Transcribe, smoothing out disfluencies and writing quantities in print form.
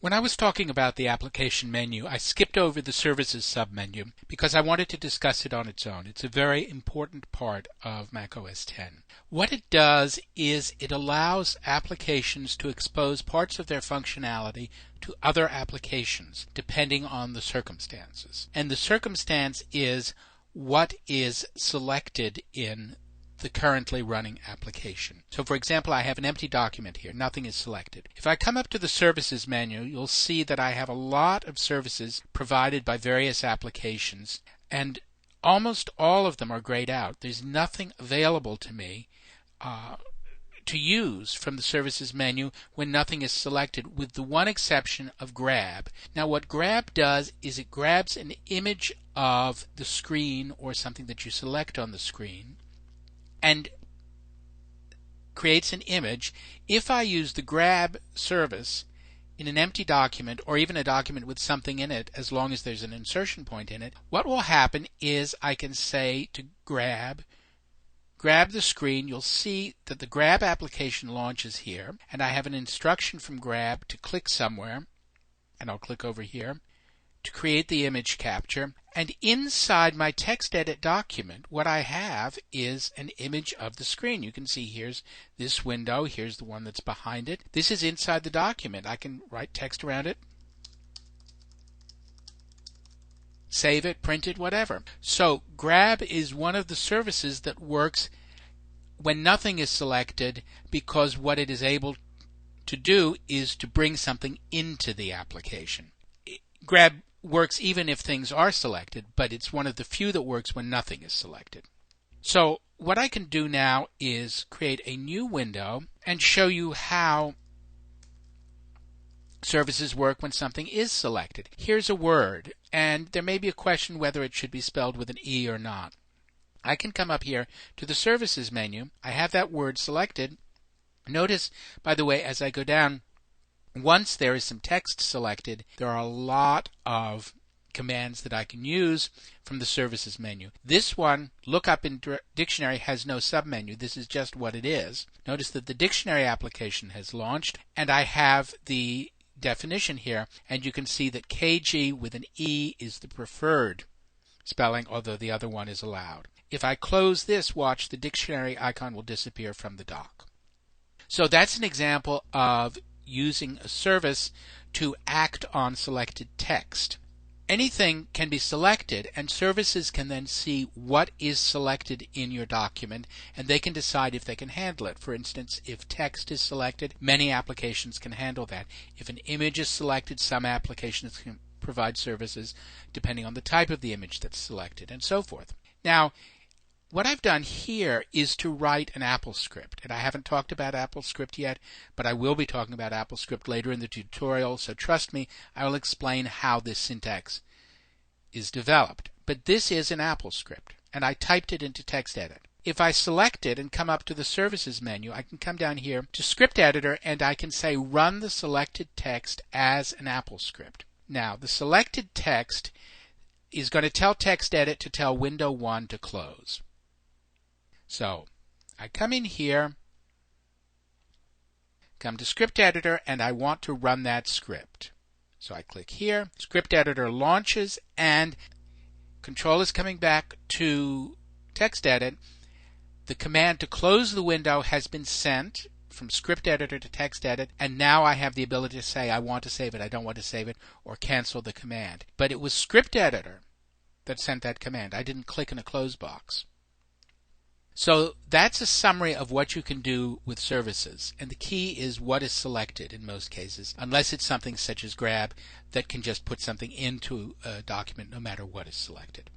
When I was talking about the application menu, I skipped over the services submenu because I wanted to discuss it on its own. It's a very important part of macOS 10. What it does is it allows applications to expose parts of their functionality to other applications depending on the circumstances. And the circumstance is what is selected in the currently running application. So for example, I have an empty document here. Nothing is selected. If I come up to the services menu, you'll see that I have a lot of services provided by various applications, and almost all of them are grayed out. There's nothing available to me to use from the services menu when nothing is selected, with the one exception of Grab. Now what Grab does is it grabs an image of the screen or something that you select on the screen and creates an image. If I use the grab service in an empty document or even a document with something in it, as long as there's an insertion point in it, what will happen is I can say to grab the screen. You'll see that the grab application launches here, and I have an instruction from grab to click somewhere, and I'll click over here to create the image capture. And inside my text edit document, what I have is an image of the screen. You can see here's this window, here's the one that's behind it. This is inside the document. I can write text around it, save it, print it, whatever. So Grab is one of the services that works when nothing is selected, because what it is able to do is to bring something into the application. Grab works even if things are selected, but it's one of the few that works when nothing is selected. So what I can do now is create a new window and show you how services work when something is selected. Here's a word, and there may be a question whether it should be spelled with an E or not. I can come up here to the services menu. I have that word selected. Notice, by the way, as I go down, once there is some text selected, there are a lot of commands that I can use from the services menu. This one, look up in dictionary, has no submenu. This is just what it is. Notice that the dictionary application has launched, and I have the definition here, and you can see that KG with an E is the preferred spelling, although the other one is allowed. If I close this, watch, the dictionary icon will disappear from the dock. So that's an example of using a service to act on selected text. Anything can be selected, and services can then see what is selected in your document, and they can decide if they can handle it. For instance, if text is selected, many applications can handle that. If an image is selected, some applications can provide services depending on the type of the image that's selected, and so forth. Now, what I've done here is to write an Applescript, and I haven't talked about Applescript yet, but I will be talking about Applescript later in the tutorial, so trust me, I will explain how this syntax is developed. But this is an Applescript, and I typed it into text edit. If I select it and come up to the services menu, I can come down here to script editor, and I can say run the selected text as an Applescript. Now, the selected text is going to tell text edit to tell window 1 to close. So I come in here, come to script editor, and I want to run that script. So I click here, script editor launches, and control is coming back to text edit. The command to close the window has been sent from script editor to text edit, and now I have the ability to say I want to save it, I don't want to save it, or cancel the command. But it was script editor that sent that command. I didn't click in a close box. So that's a summary of what you can do with services, and the key is what is selected in most cases, unless it's something such as Grab that can just put something into a document no matter what is selected.